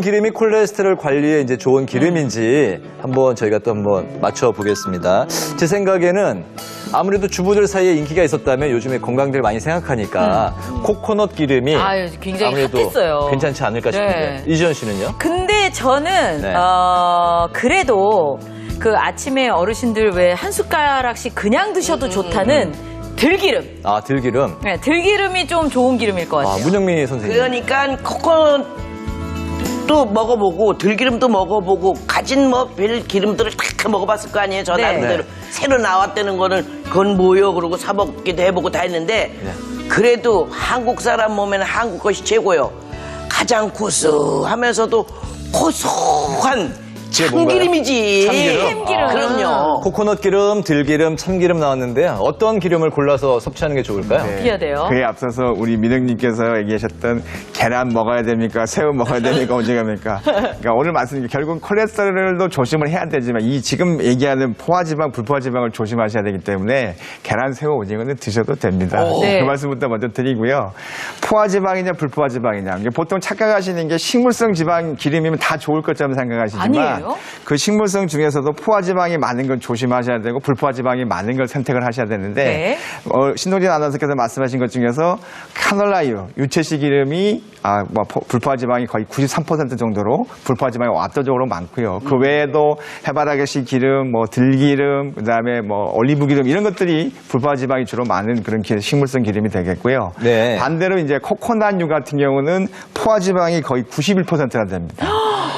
기름이 콜레스테롤 관리에 이제 좋은 기름인지 한번 저희가 또 한번 맞춰보겠습니다. 제 생각에는 아무래도 주부들 사이에 인기가 있었다면 요즘에 건강들 많이 생각하니까 코코넛 기름이 굉장히 아무래도 핫했어요. 괜찮지 않을까 싶은데 이지연 씨는요? 근데 저는 네. 그래도 그 아침에 어르신들 왜 한 숟가락씩 그냥 드셔도 좋다는 들기름. 아, 들기름. 네, 들기름이 좀 좋은 기름일 것 같아요. 문영미 선생님. 그러니까 코코넛도 먹어보고 들기름도 먹어보고 가진 뭐 별 기름들을 다 먹어봤을 거 아니에요. 저 네. 나름대로 새로 나왔다는 거는 그건 뭐요? 그러고 사 먹기도 해보고 다 했는데 그래도 한국 사람 몸에는 한국 것이 최고요. 가장 구수하면서도 고소한 참기름이지. 참기름? 그럼요. 코코넛 기름, 들기름, 참기름 나왔는데요. 어떤 기름을 골라서 섭취하는 게 좋을까요? 비야 돼요. 그에 앞서서 우리 민영님께서 얘기하셨던 계란 먹어야 됩니까? 새우 먹어야 됩니까? 오징어입니까? 그러니까 오늘 말씀드린 게 결국 콜레스테롤도 조심을 해야 되지만 이 지금 얘기하는 포화지방, 불포화지방을 조심하셔야 되기 때문에 계란, 새우, 오징어는 드셔도 됩니다. 네. 그 말씀부터 먼저 드리고요. 포화지방이냐 불포화지방이냐. 보통 착각하시는 게 식물성 지방 기름이면 다 좋을 것처럼 생각하시지만 아니에요? 그 식물성 중에서도 포화지방이 많은 건 조심하셔야 되고 불포화지방이 많은 걸 선택을 하셔야 되는데 네. 신동진 아나운서께서 말씀하신 것 중에서 카놀라유, 유채씨 기름이 불포화지방이 거의 93% 정도로 불포화지방이 압도적으로 많고요. 그 외에도 해바라기씨 기름, 들기름, 그다음에 올리브 기름 이런 것들이 불포화지방이 주로 많은 그런 식물성 기름이 되겠고요. 네. 반대로 이제 코코넛유 같은 경우는 포화지방이 거의 91%가 됩니다.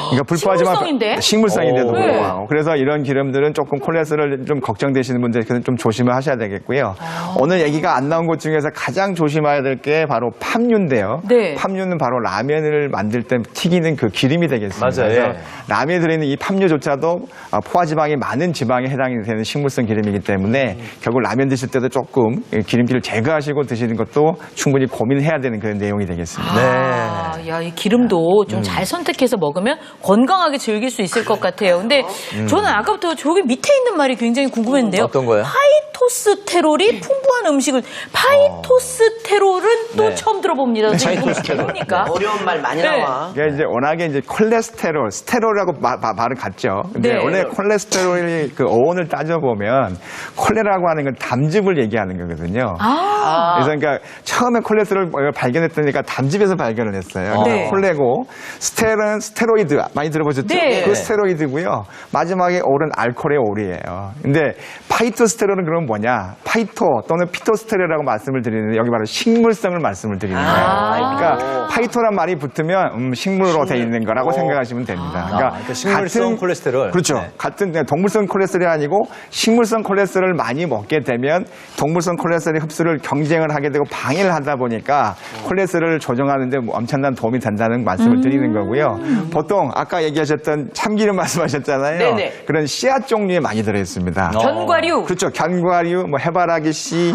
그러니까 불포화지방 식물성인데도 네. 불구하고 그래서 이런 기름들은 조금 콜레스테롤 좀 걱정되시는 분들께서는 좀 조심을 하셔야 되겠고요. 오늘 얘기가 안 나온 것 중에서 가장 조심해야 될 게 바로 팜유인데요. 네. 팜유는 바로 라면을 만들 때 튀기는 그 기름이 되겠습니다. 맞아요. 그래서 라면에 들어있는 이 팜유조차도 포화지방이 많은 지방에 해당이 되는 식물성 기름이기 때문에 결국 라면 드실 때도 조금 기름기를 제거하시고 드시는 것도 충분히 고민해야 되는 그런 내용이 되겠습니다. 야, 이 기름도 좀 잘 선택해서 먹으면 건강하게 즐길 수 있을 것 같아요. 근데 저는 아까부터 저기 밑에 있는 말이 굉장히 궁금했는데요. 어떤 거예요? 파이토스테롤이 풍부한 음식을 파이토스테롤은 또 네. 처음 들어봅니다. 파이토스테롤. 뭡니까? 어려운 말 많이 네. 나와. 이게 이제 워낙에 이제 콜레스테롤, 스테롤하고 말은 같죠. 근데 네. 원래 콜레스테롤이 그 어원을 따져보면 콜레라고 하는 건 담즙을 얘기하는 거거든요. 그래서 그러니까 처음에 콜레스테롤 발견했다니까 담즙에서 발견을 했어요. 네. 콜레고 스테롤은 스테로이드 많이 들어보셨죠? 네. 그 스테로이드고요. 마지막에 올은 알코올의 올이에요. 근데 파이토스테롤은 그럼 뭐냐? 파이토 또는 피토스테롤이라고 말씀을 드리는데 여기 바로 식물성을 말씀을 드리는 거예요. 그러니까 파이토란 말이 붙으면 식물로 돼 있는 거라고 생각하시면 됩니다. 그러니까 식물성 콜레스테롤. 그렇죠. 네. 같은 동물성 콜레스테롤이 아니고 식물성 콜레스테롤을 많이 먹게 되면 동물성 콜레스테롤 흡수를 경쟁을 하게 되고 방해를 하다 보니까 콜레스테롤을 조정하는 데 엄청난 도움이 된다는 말씀을 드리는 거고요. 보통 아까 얘기하셨던 참기름 말씀하셨잖아요. 네네. 그런 씨앗 종류에 많이 들어있습니다. 견과류. 그렇죠. 견과류, 해바라기 씨,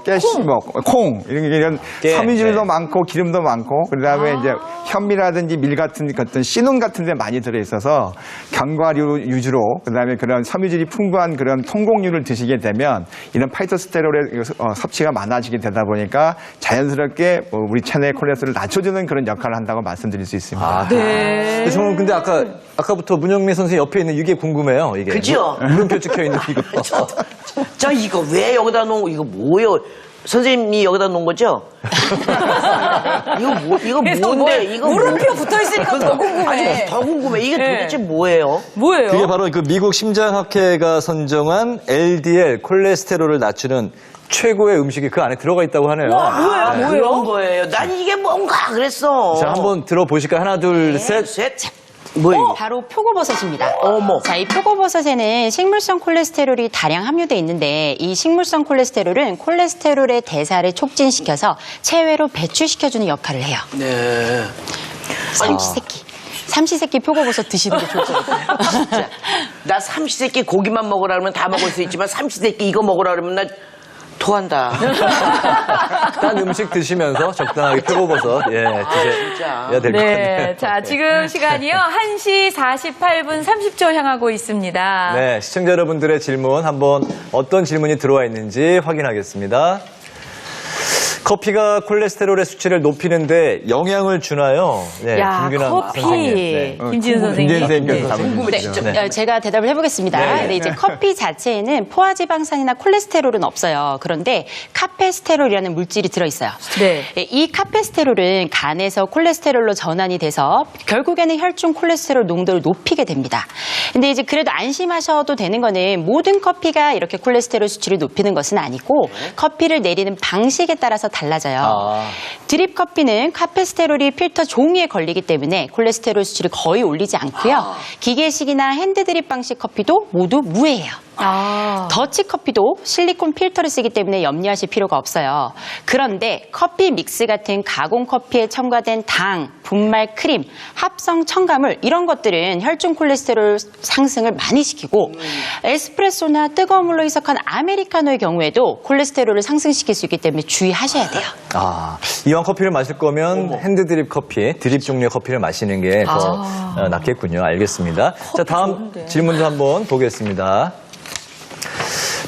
깨씨, 콩 이런 깨, 섬유질도 네. 많고 기름도 많고 그다음에 이제 현미라든지 밀 같은 어떤 씨눈 같은 데 많이 들어 있어서 견과류 위주로 그다음에 그런 섬유질이 풍부한 그런 통곡류를 드시게 되면 이런 파이토스테롤의 섭취가 많아지게 되다 보니까 자연스럽게 우리 체내 콜레스테롤을 낮춰주는 그런 역할을 한다고 말씀드릴 수 있습니다. 네. 저는 근데 아까부터 문영미 선생님 옆에 있는 이게 궁금해요. 이게 그죠? 물음표 찍혀 있는 이거. 저 이거 왜 여기다 놓은 거 이거 뭐예요? 선생님이 여기다 놓은 거죠? 이거 뭔데? 이거 물음표 붙어 있으니까 더 궁금해. 아니, 더 궁금해. 이게 네. 도대체 뭐예요? 뭐예요? 그게 바로 그 미국 심장학회가 선정한 LDL 콜레스테롤을 낮추는 최고의 음식이 그 안에 들어가 있다고 하네요. 뭐예요? 그런 거예요. 난 이게 뭔가 그랬어. 자, 한번 들어보실까요? 하나, 둘, 셋. 뭐예요? 바로 표고버섯입니다. 어머. 자, 이 표고버섯에는 식물성 콜레스테롤이 다량 함유되어 있는데 이 식물성 콜레스테롤은 콜레스테롤의 대사를 촉진시켜서 체외로 배출시켜주는 역할을 해요. 네. 삼시세끼 표고버섯 드시는 게 좋을 것 같아요. 진짜. 나 삼시세끼 고기만 먹으라 그러면 다 먹을 수 있지만 삼시세끼 이거 먹으라 그러면 나 토한다. 딴 음식 드시면서 적당하게 표고버섯 드셔야 될 것 같네요. 네. 자, 지금 시간이요. 1시 48분 30초 향하고 있습니다. 네, 시청자 여러분들의 질문 한번 어떤 질문이 들어와 있는지 확인하겠습니다. 커피가 콜레스테롤의 수치를 높이는데 영향을 주나요? 네, 야, 김균환 커피. 선생님. 네. 김지은 선생님. 선생님께서 답을 궁금해, 주시죠. 진짜. 제가 대답을 해보겠습니다. 근데 이제 커피 자체에는 포화지방산이나 콜레스테롤은 없어요. 그런데 카페스테롤이라는 물질이 들어있어요. 네. 이 카페스테롤은 간에서 콜레스테롤로 전환이 돼서 결국에는 혈중 콜레스테롤 농도를 높이게 됩니다. 근데 이제 그래도 안심하셔도 되는 거는 모든 커피가 이렇게 콜레스테롤 수치를 높이는 것은 아니고 커피를 내리는 방식에 따라서 달라져요. 아. 드립 커피는 카페스테롤이 필터 종이에 걸리기 때문에 콜레스테롤 수치를 거의 올리지 않고요. 기계식이나 핸드드립 방식 커피도 모두 무해예요. 더치 커피도 실리콘 필터를 쓰기 때문에 염려하실 필요가 없어요. 그런데 커피 믹스 같은 가공 커피에 첨가된 당, 분말 크림, 합성 첨가물 이런 것들은 혈중 콜레스테롤 상승을 많이 시키고 에스프레소나 뜨거운 물로 희석한 아메리카노의 경우에도 콜레스테롤을 상승시킬 수 있기 때문에 주의하셔야 돼요. 아, 이왕 커피를 마실 거면 핸드드립 커피, 드립 종류의 커피를 마시는 게 더 낫겠군요. 알겠습니다. 자, 다음 좋은데. 질문도 한번 보겠습니다.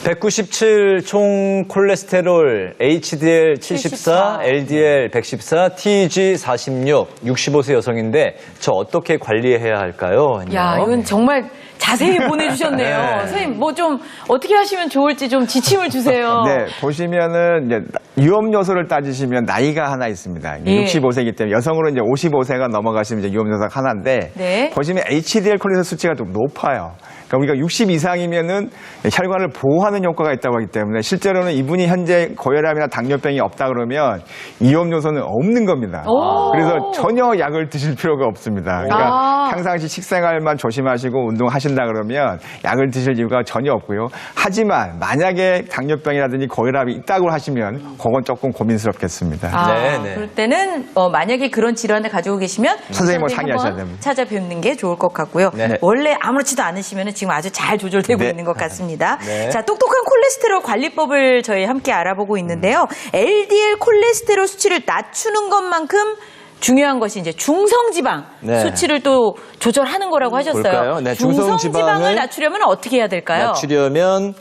197 총 콜레스테롤, HDL 74, LDL 114, TG 46, 65세 여성인데 저 어떻게 관리해야 할까요? 야, 이건 정말 자세히 보내주셨네요. 네. 선생님, 뭐 좀 어떻게 하시면 좋을지 좀 지침을 주세요. 네, 보시면은 이제 위험 요소를 따지시면 나이가 하나 있습니다. 예. 65세이기 때문에 여성으로 이제 55세가 넘어가시면 이제 위험 요소가 하나인데 네. 보시면 HDL 콜레스테롤 수치가 좀 높아요. 그러니까 우리가 60 이상이면은 혈관을 보호하는 효과가 있다고 하기 때문에 실제로는 이분이 현재 고혈압이나 당뇨병이 없다 그러면 위험 요소는 없는 겁니다. 오. 그래서 전혀 약을 드실 필요가 없습니다. 그러니까 평상시 식생활만 조심하시고 운동하신다 그러면 약을 드실 이유가 전혀 없고요. 하지만 만약에 당뇨병이라든지 고혈압이 있다고 하시면 그건 조금 고민스럽겠습니다. 네, 네. 그럴 때는 만약에 그런 질환을 가지고 계시면 선생님하고 상의하셔야 한번 됩니다. 찾아뵙는 게 좋을 것 같고요. 네. 원래 아무렇지도 않으시면 지금 아주 잘 조절되고 네. 있는 것 같습니다. 네. 자, 똑똑한 콜레스테롤 관리법을 저희 함께 알아보고 있는데요. LDL 콜레스테롤 수치를 낮추는 것만큼 중요한 것이 이제 중성지방 네. 수치를 또 조절하는 거라고 하셨어요. 볼까요? 네, 중성지방을 낮추려면 어떻게 해야 될까요? 낮추려면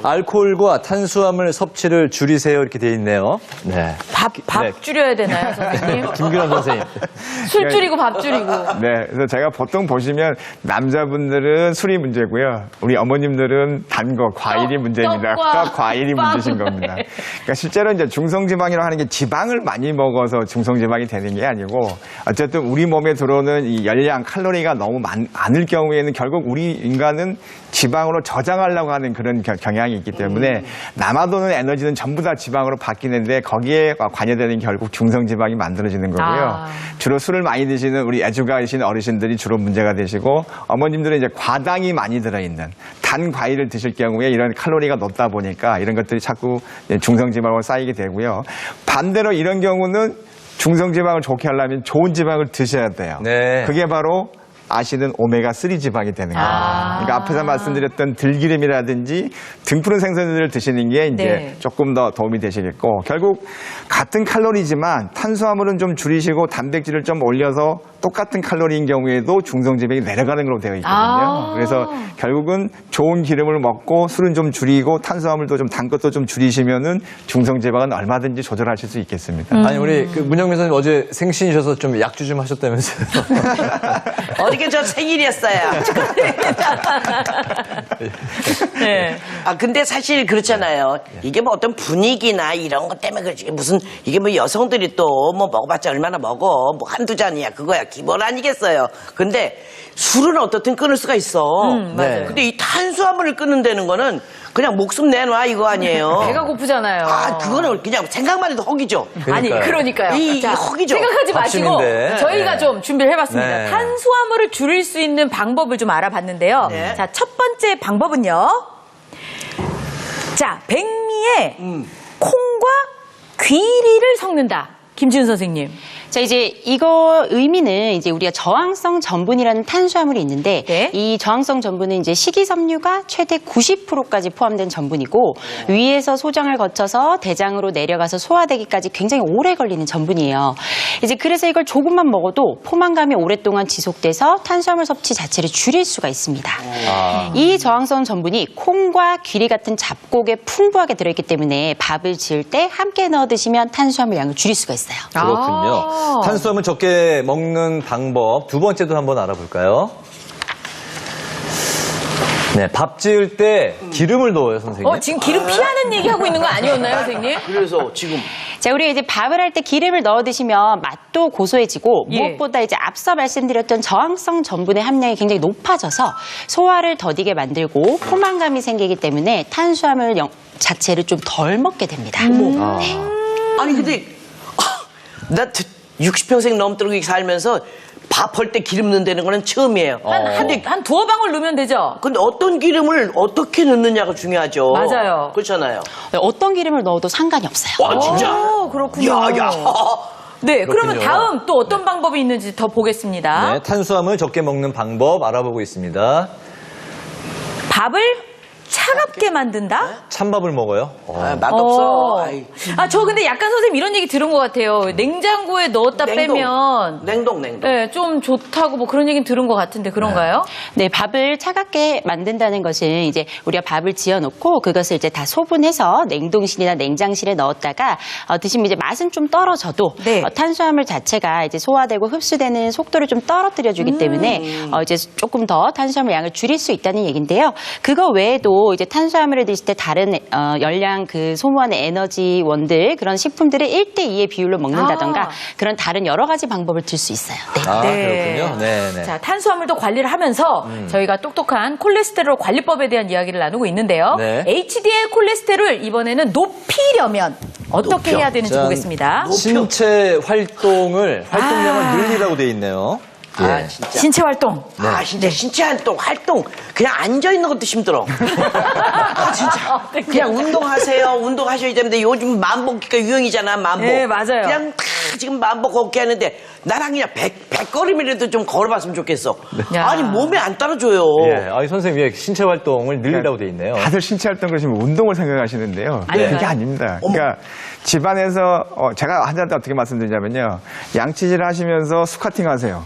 알코올과 탄수화물 섭취를 줄이세요 이렇게 돼 있네요. 네. 밥 네. 줄여야 되나요, 선생님? 김균환 선생님. 술 줄이고 밥 줄이고. 네, 그래서 제가 보통 보시면 남자분들은 술이 문제고요. 우리 어머님들은 단 거, 과일이 문제입니다. 떡과 과일이 빵. 문제신 겁니다. 그러니까 실제로 이제 중성지방이라고 하는 게 지방을 많이 먹어서 중성지방이 되는 게 아니고 어쨌든 우리 몸에 들어오는 이 열량, 칼로리가 너무 많을 경우에는 결국 우리 인간은 지방으로 저장하려고 하는 그런 경향이 있기 때문에 남아도는 에너지는 전부 다 지방으로 바뀌는데 거기에 관여되는 결국 중성지방이 만들어지는 거고요. 주로 술을 많이 드시는 우리 애주가이신 어르신들이 주로 문제가 되시고 어머님들은 이제 과당이 많이 들어있는 단 과일을 드실 경우에 이런 칼로리가 높다 보니까 이런 것들이 자꾸 중성지방으로 쌓이게 되고요. 반대로 이런 경우는 중성지방을 좋게 하려면 좋은 지방을 드셔야 돼요. 네. 그게 바로 아시는 오메가3 지방이 되는 거예요. 그러니까 앞에서 말씀드렸던 들기름이라든지 등푸른 생선들을 드시는 게 이제 네. 조금 더 도움이 되시겠고 결국 같은 칼로리지만 탄수화물은 좀 줄이시고 단백질을 좀 올려서 똑같은 칼로리인 경우에도 중성지방이 내려가는 걸로 되어 있거든요. 그래서 결국은 좋은 기름을 먹고 술은 좀 줄이고 탄수화물도 좀 단 것도 좀 줄이시면은 중성지방은 얼마든지 조절하실 수 있겠습니다. 아니 우리 그 문영민 선생님 어제 생신이셔서 좀 약주 좀 하셨다면서요. 어저께 저 생일이었어요. 네. 아 근데 사실 그렇잖아요. 이게 뭐 어떤 분위기나 이런 것 때문에 그렇지 무슨 이게 뭐 여성들이 또 뭐 먹어봤자 얼마나 먹어 뭐 한두 잔이야 그거야 기본 아니겠어요. 근데 술은 어떻든 끊을 수가 있어. 맞아요. 근데 이 탄수화물을 끊는다는 거는 그냥 목숨 내놔 이거 아니에요. 배가 고프잖아요. 아 그거는 그냥 생각만 해도 허기죠. 아니, 그러니까요. 이 자, 허기죠. 생각하지 마시고 밥심인데. 저희가 네. 좀 준비를 해봤습니다. 네. 탄수화물을 줄일 수 있는 방법을 좀 알아봤는데요. 네. 자, 첫 번째 방법은요. 자, 백미에 콩과 귀리를 섞는다. 김지훈 선생님. 자, 이제 이거 의미는 이제 우리가 저항성 전분이라는 탄수화물이 있는데 네. 이 저항성 전분은 이제 식이섬유가 최대 90%까지 포함된 전분이고 위에서 소장을 거쳐서 대장으로 내려가서 소화되기까지 굉장히 오래 걸리는 전분이에요. 이제 그래서 이걸 조금만 먹어도 포만감이 오랫동안 지속돼서 탄수화물 섭취 자체를 줄일 수가 있습니다. 이 저항성 전분이 콩과 귀리 같은 잡곡에 풍부하게 들어있기 때문에 밥을 지을 때 함께 넣어 드시면 탄수화물 양을 줄일 수가 있어요. 그렇군요. 탄수화물 적게 먹는 방법 두 번째도 한번 알아볼까요? 네, 밥 지을 때 기름을 넣어요, 선생님. 지금 기름 피하는 얘기하고 있는 거 아니었나요, 선생님? 그래서 지금 자, 우리 이제 밥을 할 때 기름을 넣어 드시면 맛도 고소해지고 예. 무엇보다 이제 앞서 말씀드렸던 저항성 전분의 함량이 굉장히 높아져서 소화를 더디게 만들고 포만감이 생기기 때문에 탄수화물 자체를 좀 덜 먹게 됩니다. 아니 근데 나 60평생 넘도록 살면서 밥 할 때 기름 넣는다는 거는 처음이에요. 한 두어 방울 넣으면 되죠? 근데 어떤 기름을 어떻게 넣느냐가 중요하죠. 맞아요. 그렇잖아요. 어떤 기름을 넣어도 상관이 없어요. 와 진짜. 그렇군요. 야. 네, 그러면 그렇군요. 다음 또 어떤 방법이 있는지 더 보겠습니다. 네, 탄수화물 적게 먹는 방법 알아보고 있습니다. 밥을 차갑게 만든다? 찬밥을 먹어요. 맛없어. 아이. 저 근데 약간 선생님 이런 얘기 들은 것 같아요. 냉장고에 넣었다 빼면 냉동. 네, 좀 좋다고 뭐 그런 얘기는 들은 것 같은데 그런가요? 네, 밥을 차갑게 만든다는 것은 이제 우리가 밥을 지어놓고 그것을 이제 다 소분해서 냉동실이나 냉장실에 넣었다가 드시면 이제 맛은 좀 떨어져도 네. 탄수화물 자체가 이제 소화되고 흡수되는 속도를 좀 떨어뜨려주기 때문에 이제 조금 더 탄수화물 양을 줄일 수 있다는 얘기인데요. 그거 외에도 이제 탄수화물을 드실 때 다른 열량 그 소모하는 에너지원들 그런 식품들을 1대2의 비율로 먹는다던가 그런 다른 여러 가지 방법을 들 수 있어요. 네. 그렇군요. 네. 자, 탄수화물도 관리를 하면서 저희가 똑똑한 콜레스테롤 관리법에 대한 이야기를 나누고 있는데요. 네. HDL 콜레스테롤 이번에는 높이려면 어떻게 해야 되는지 자, 보겠습니다. 신체 활동량을 늘리라고 돼 있네요. 아 예. 진짜. 신체 활동. 아 진짜 신체 활동 그냥 앉아 있는 것도 힘들어. 아 진짜. 그냥 운동하세요. 운동하셔야 되는데 요즘 만보기가 유행이잖아. 만보. 네, 맞아요. 그냥 다 지금 만보 걷기 하는데 나랑 그냥 100걸음이라도 좀 걸어봤으면 좋겠어. 야. 아니 몸에 안 따라줘요. 예, 아니 선생님 왜 신체 활동을 늘리라고 돼 있네요. 다들 신체 활동 그러시면 운동을 생각하시는데요. 네. 그게 아닙니다. 그러니까 집안에서 제가 환자한테 어떻게 말씀드리냐면요. 양치질 하시면서 스쿼팅 하세요.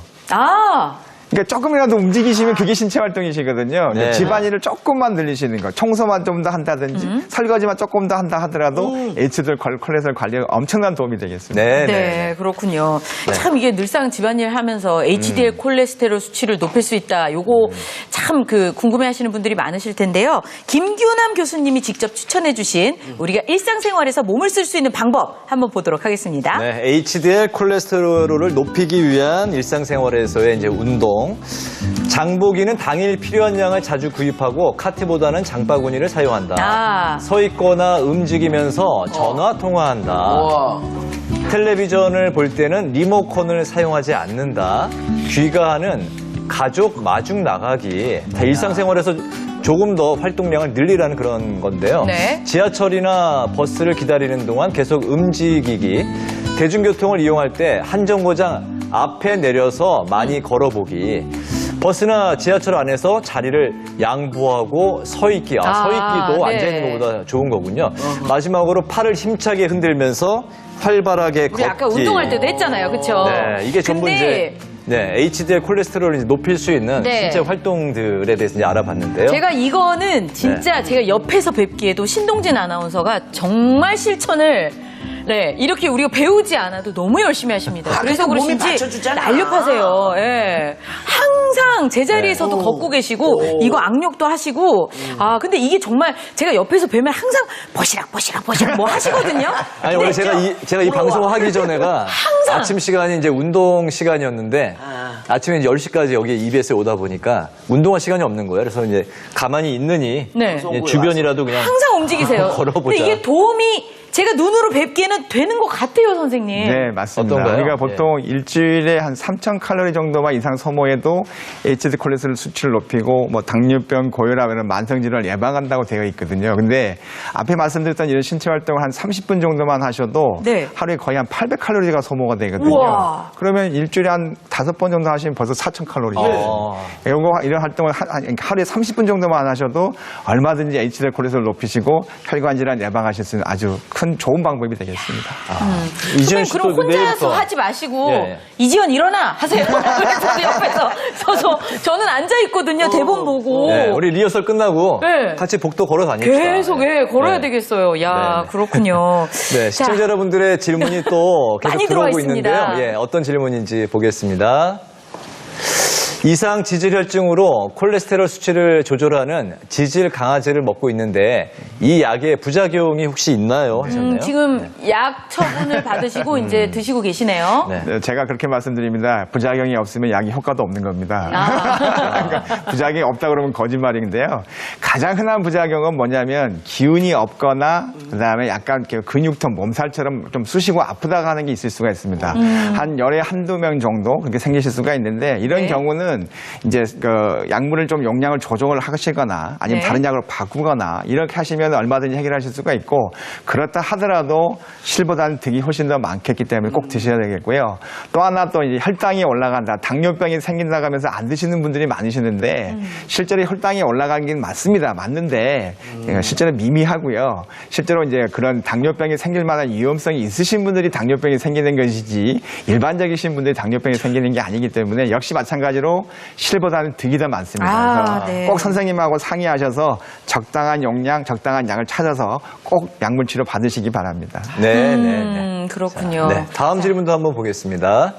그러니까 조금이라도 움직이시면 그게 신체 활동이시거든요. 네. 집안일을 조금만 늘리시는 거, 청소만 좀 더 한다든지 설거지만 조금 더 한다 하더라도 HDL 콜레스테롤 관리에 엄청난 도움이 되겠습니다. 네, 그렇군요. 참 이게 늘상 집안일 하면서 HDL 콜레스테롤 수치를 높일 수 있다. 요거 참 궁금해하시는 분들이 많으실 텐데요. 김규남 교수님이 직접 추천해주신 우리가 일상생활에서 몸을 쓸 수 있는 방법 한번 보도록 하겠습니다. 네, HDL 콜레스테롤을 높이기 위한 일상생활에서의 이제 운동. 장보기는 당일 필요한 양을 자주 구입하고 카트보다는 장바구니를 사용한다. 서 있거나 움직이면서 전화 통화한다. 우와. 텔레비전을 볼 때는 리모컨을 사용하지 않는다. 귀가하는 가족 마중 나가기. 다 일상생활에서 조금 더 활동량을 늘리라는 그런 건데요. 네. 지하철이나 버스를 기다리는 동안 계속 움직이기. 대중교통을 이용할 때 한 정거장 앞에 내려서 많이 걸어보기. 버스나 지하철 안에서 자리를 양보하고 서 있기. 서 있기도 네. 앉아 있는 것보다 좋은 거군요. 마지막으로 팔을 힘차게 흔들면서 활발하게 걷기. 우리 아까 운동할 때도 했잖아요. 그렇죠? 네, 이게 전부 이제 HDL 콜레스테롤을 이제 높일 수 있는 네. 신체 활동들에 대해서 이제 알아봤는데요. 제가 이거는 진짜 제가 옆에서 뵙기에도 신동진 아나운서가 정말 실천을 이렇게 우리가 배우지 않아도 너무 열심히 하십니다. 그래서 몸이 그러신지 받쳐주잖아. 날렵하세요. 예. 항상 제자리에서도 걷고 계시고 이거 악력도 하시고 근데 이게 정말 제가 옆에서 뵈면 항상 보시락 뭐 하시거든요. 아니 원래 제가 이 방송을 하기 전에가 아침 시간이 이제 운동 시간이었는데 아침에 이제 10시까지 여기 EBS에 오다 보니까 운동할 시간이 없는 거예요. 그래서 이제 가만히 있느니 네. 주변이라도 그냥 항상 움직이세요. 걸어보자. 근데 이게 도움이 제가 눈으로 뵙기에는 되는 것 같아요, 선생님. 네, 맞습니다. 어떤가요? 우리가 보통 일주일에 한 3,000칼로리 정도만 이상 소모해도 HDL 콜레스테롤 수치를 높이고 뭐 당뇨병, 고혈압 이런 만성 질환을 예방한다고 되어 있거든요. 근데 앞에 말씀드렸던 이런 신체 활동을 한 30분 정도만 하셔도 네. 하루에 거의 한 800칼로리가 소모가 되거든요. 우와. 그러면 일주일에 한 5번 정도 하시면 벌써 4,000칼로리예요. 이런 활동을 하루에 30분 정도만 하셔도 얼마든지 HDL 콜레스테롤 높이시고 혈관 질환 예방하실 수 있는 아주 큰 좋은 방법이 되겠습니다. 이지연 선생님 씨도 그럼 혼자서 내일부터 하지 마시고 예. 이지연 일어나 하세요. 저도 옆에서 서서 저는 앉아 있거든요. 대본 보고. 네, 우리 리허설 끝나고 네. 같이 복도 걸어 다닙시다. 계속 걸어야 네. 되겠어요. 야, 네. 그렇군요. 네, 시청자 여러분들의 질문이 또 계속 많이 들어와 들어오고 있습니다. 있는데요. 예, 어떤 질문인지 보겠습니다. 이상 지질혈증으로 콜레스테롤 수치를 조절하는 지질 강화제를 먹고 있는데 이 약의 부작용이 혹시 있나요? 하셨네요. 지금 약 처분을 받으시고 이제 드시고 계시네요. 네. 네, 제가 그렇게 말씀드립니다. 부작용이 없으면 약이 효과도 없는 겁니다. 그러니까 부작용이 없다 그러면 거짓말인데요. 가장 흔한 부작용은 뭐냐면 기운이 없거나 그다음에 약간 근육통, 몸살처럼 좀 쑤시고 아프다가 하는 게 있을 수가 있습니다. 한 열에 한두 명 정도 그렇게 생기실 수가 있는데 이런 네. 경우는 이제 그 약물을 좀 용량을 조정을 하시거나 아니면 네. 다른 약으로 바꾸거나 이렇게 하시면 얼마든지 해결하실 수가 있고 그렇다 하더라도 실보다는 득이 훨씬 더 많겠기 때문에 꼭 드셔야 되겠고요. 또 하나 또 이제 혈당이 올라간다, 당뇨병이 생긴다고 하면서 안 드시는 분들이 많으시는데 실제로 혈당이 올라가긴 맞습니다. 맞는데 실제로 미미하고요. 실제로 이제 그런 당뇨병이 생길 만한 위험성이 있으신 분들이 당뇨병이 생기는 것이지 일반적이신 분들이 당뇨병이 생기는 게 아니기 때문에 역시 마찬가지로 실보다는 득이 더 많습니다. 아, 그래서 네. 꼭 선생님하고 상의하셔서 적당한 용량, 적당한 약을 찾아서 꼭 약물 치료 받으시기 바랍니다. 네, 네, 네. 그렇군요. 네, 다음 질문도 한번 보겠습니다.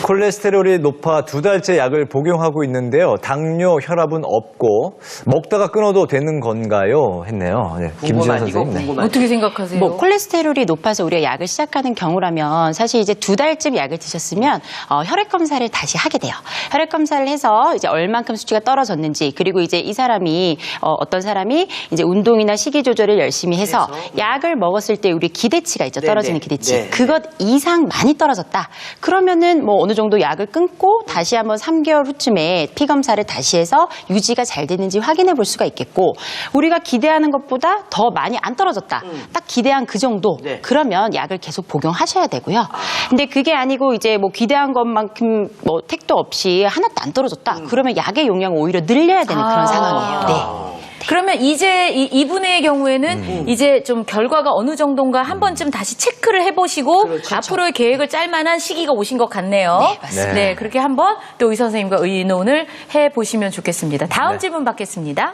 콜레스테롤이 높아 2달째 약을 복용하고 있는데요. 당뇨, 혈압은 없고 먹다가 끊어도 되는 건가요? 했네요. 네, 김지현 선생님. 네. 어떻게 생각하세요? 뭐 콜레스테롤이 높아서 우리가 약을 시작하는 경우라면 사실 이제 2달쯤 약을 드셨으면 혈액 검사를 다시 하게 돼요. 혈액 검사를 해서 이제 얼만큼 수치가 떨어졌는지 그리고 이제 이 사람이 어떤 사람이 이제 운동이나 식이 조절을 열심히 해서 약을 먹었을 때 우리 기대치가 있죠. 떨어지는 기대치. 네. 그것 이상 많이 떨어졌다. 그러면은 뭐 어느 정도 약을 끊고 다시 한번 3개월 후쯤에 피 검사를 다시 해서 유지가 잘 되는지 확인해 볼 수가 있겠고 우리가 기대하는 것보다 더 많이 안 떨어졌다. 딱 기대한 그 정도. 네. 그러면 약을 계속 복용하셔야 되고요. 근데 그게 아니고 이제 뭐 기대한 것만큼 뭐 택도 없이 하나도 안 떨어졌다. 그러면 약의 용량을 오히려 늘려야 되는 그런 상황이에요. 네. 그러면 이제 이분의 경우에는 이제 좀 결과가 어느 정도인가 한 번쯤 다시 체크를 해보시고 앞으로의 계획을 짤 만한 시기가 오신 것 같네요. 네, 맞습니다. 네, 그렇게 한번 또 의사 선생님과 의논을 해보시면 좋겠습니다. 다음 네. 질문 받겠습니다.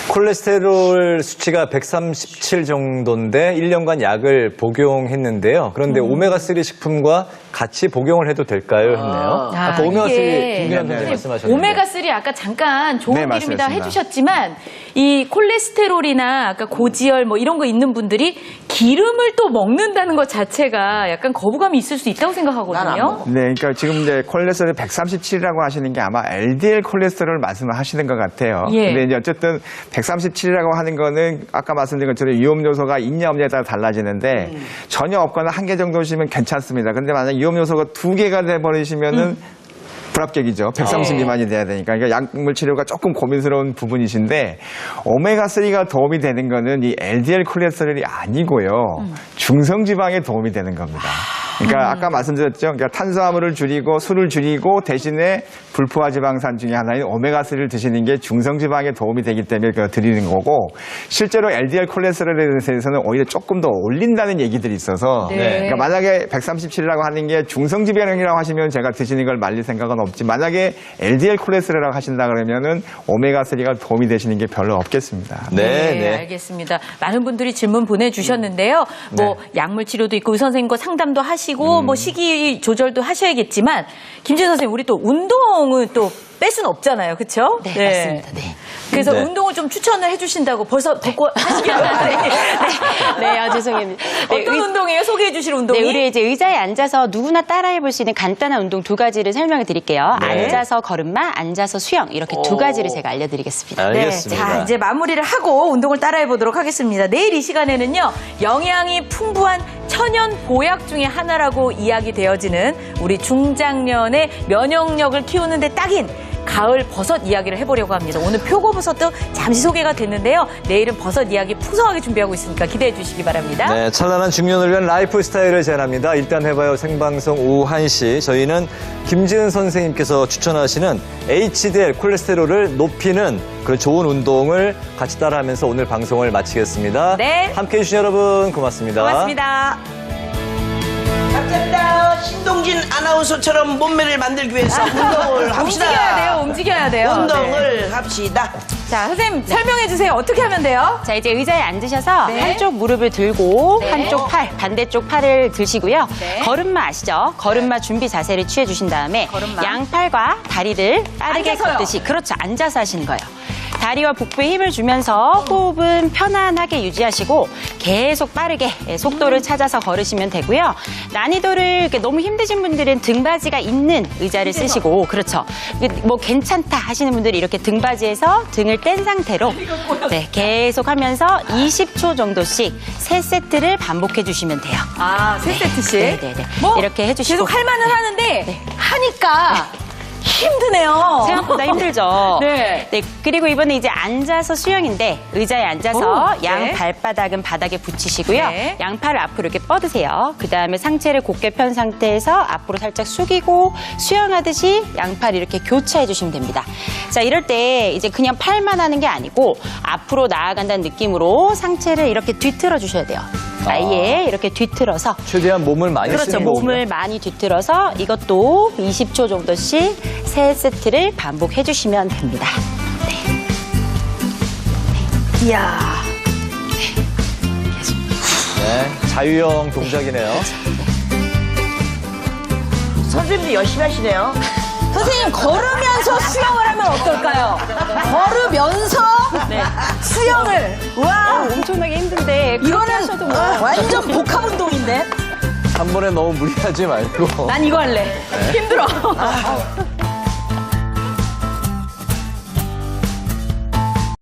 콜레스테롤 수치가 137 정도인데 1년간 약을 복용했는데요. 그런데 오메가3 식품과 같이 복용을 해도 될까요? 했네요. 아까 오메가3 이게 김기현 선생님 말씀하셨는데. 오메가3 아까 잠깐 좋은 네, 기름이다 맞습니다. 해주셨지만 이 콜레스테롤이나 아까 고지혈 뭐 이런 거 있는 분들이 기름을 또 먹는다는 것 자체가 약간 거부감이 있을 수 있다고 생각하거든요. 네, 그러니까 지금 이제 콜레스테롤 137이라고 하시는 게 아마 LDL 콜레스테롤 말씀을 하시는 것 같아요. 예. 근데 이제 어쨌든 137이라고 하는 거는 아까 말씀드린 것처럼 위험 요소가 있냐 없냐에 따라 달라지는데 전혀 없거나 한 개 정도시면 괜찮습니다. 근데 만약 위험 요소가 2개가 돼 버리시면은 불합격이죠. 130 미만이 돼야 되니까. 그러니까 약물 치료가 조금 고민스러운 부분이신데 오메가3가 도움이 되는 거는 이 LDL 콜레스테롤이 아니고요. 중성지방에 도움이 되는 겁니다. 그러니까 아까 말씀드렸죠. 그러니까 탄수화물을 줄이고 술을 줄이고 대신에 불포화 지방산 중에 하나인 오메가3를 드시는 게 중성지방에 도움이 되기 때문에 그거 드리는 거고 실제로 LDL 콜레스테롤에 대해서는 오히려 조금 더 올린다는 얘기들이 있어서 네. 그러니까 만약에 137이라고 하는 게 중성지방이라고 하시면 제가 드시는 걸 말릴 생각은 없지 만약에 LDL 콜레스테롤이라고 하신다 그러면은 오메가3가 도움이 되시는 게 별로 없겠습니다. 네, 네. 알겠습니다. 많은 분들이 질문 보내주셨는데요. 뭐 약물 치료도 있고 의사 선생님과 상담도 하시고 뭐 식이 조절도 하셔야겠지만 김지현 선생님 우리 또 운동은 또 뺄 수는 없잖아요, 그렇죠? 네, 맞습니다. 네. 그래서 네. 운동을 좀 추천을 해주신다고 벌써 벗고 하시길 바랍니다. 네, 죄송합니다. 네, 어떤 운동이에요? 소개해 주실 운동이? 네, 우리 이제 의자에 앉아서 누구나 따라해 볼 수 있는 간단한 운동 두 가지를 설명해 드릴게요. 네. 앉아서 걸음마, 앉아서 수영 이렇게 두 가지를 제가 알려드리겠습니다. 알겠습니다. 자, 이제 마무리를 하고 운동을 따라해 보도록 하겠습니다. 내일 이 시간에는요, 영양이 풍부한 천연 보약 중에 하나라고 이야기되어지는 우리 중장년의 면역력을 키우는 데 딱인 가을 버섯 이야기를 해보려고 합니다. 오늘 표고버섯도 잠시 소개가 됐는데요. 내일은 버섯 이야기 풍성하게 준비하고 있으니까 기대해 주시기 바랍니다. 네, 찬란한 중년을 위한 라이프 스타일을 제안합니다. 일단 해봐요 생방송 오후 1시. 저희는 김지은 선생님께서 추천하시는 HDL 콜레스테롤을 높이는 그런 좋은 운동을 같이 따라하면서 오늘 방송을 마치겠습니다. 네. 함께해 주신 여러분 고맙습니다. 고맙습니다. 감사합니다. 신동진 아나운서처럼 몸매를 만들기 위해서 운동을 합시다. 움직여야 돼요. 움직여야 돼요. 운동을 합시다. 자, 선생님 설명해 주세요. 어떻게 하면 돼요? 자, 이제 의자에 앉으셔서 네. 한쪽 무릎을 들고 네. 한쪽 팔, 반대쪽 팔을 드시고요. 네. 걸음마 아시죠? 걸음마 준비 자세를 취해 주신 다음에 걸음마. 양팔과 다리를 빠르게 앉아서요. 걷듯이 그렇죠. 앉아서 하시는 거예요. 다리와 복부에 힘을 주면서 호흡은 편안하게 유지하시고 계속 빠르게 속도를 찾아서 걸으시면 되고요. 난이도를 이렇게 너무 힘드신 분들은 등받이가 있는 의자를 쓰시고 그렇죠. 뭐 괜찮다 하시는 분들이 이렇게 등받이에서 등을 뗀 상태로 네, 계속 하면서 20초 정도씩 3세트를 반복해 주시면 돼요. 아, 3세트씩. 네네네. 이렇게 해주시고. 계속 할 만은 하는데 네. 하니까 힘드네요. 생각보다 힘들죠. 네. 그리고 이번에 이제 앉아서 수영인데 의자에 앉아서 오, 양 네. 발바닥은 바닥에 붙이시고요. 네. 양팔을 앞으로 이렇게 뻗으세요. 그 다음에 상체를 곧게 편 상태에서 앞으로 살짝 숙이고 수영하듯이 양팔 이렇게 교차해 주시면 됩니다. 자, 이럴 때 이제 그냥 팔만 하는 게 아니고 앞으로 나아간다는 느낌으로 상체를 이렇게 뒤틀어 주셔야 돼요. 아예 이렇게 뒤틀어서 최대한 몸을 많이 그렇죠. 쓰는 거군요. 몸을 많이 뒤틀어서 이것도 20초 정도씩 3세트를 반복해 주시면 됩니다. 이야. 네, 자유형 동작이네요. 선생님도 열심히 하시네요. 선생님, 걸으면서 수영을 하면 어떨까요? 걸으면서 수영을. 와, 엄청나게 힘든데 이거는 하셔도 뭐. 완전 복합 운동인데? 한 번에 너무 무리하지 말고. 난 이거 할래. 힘들어.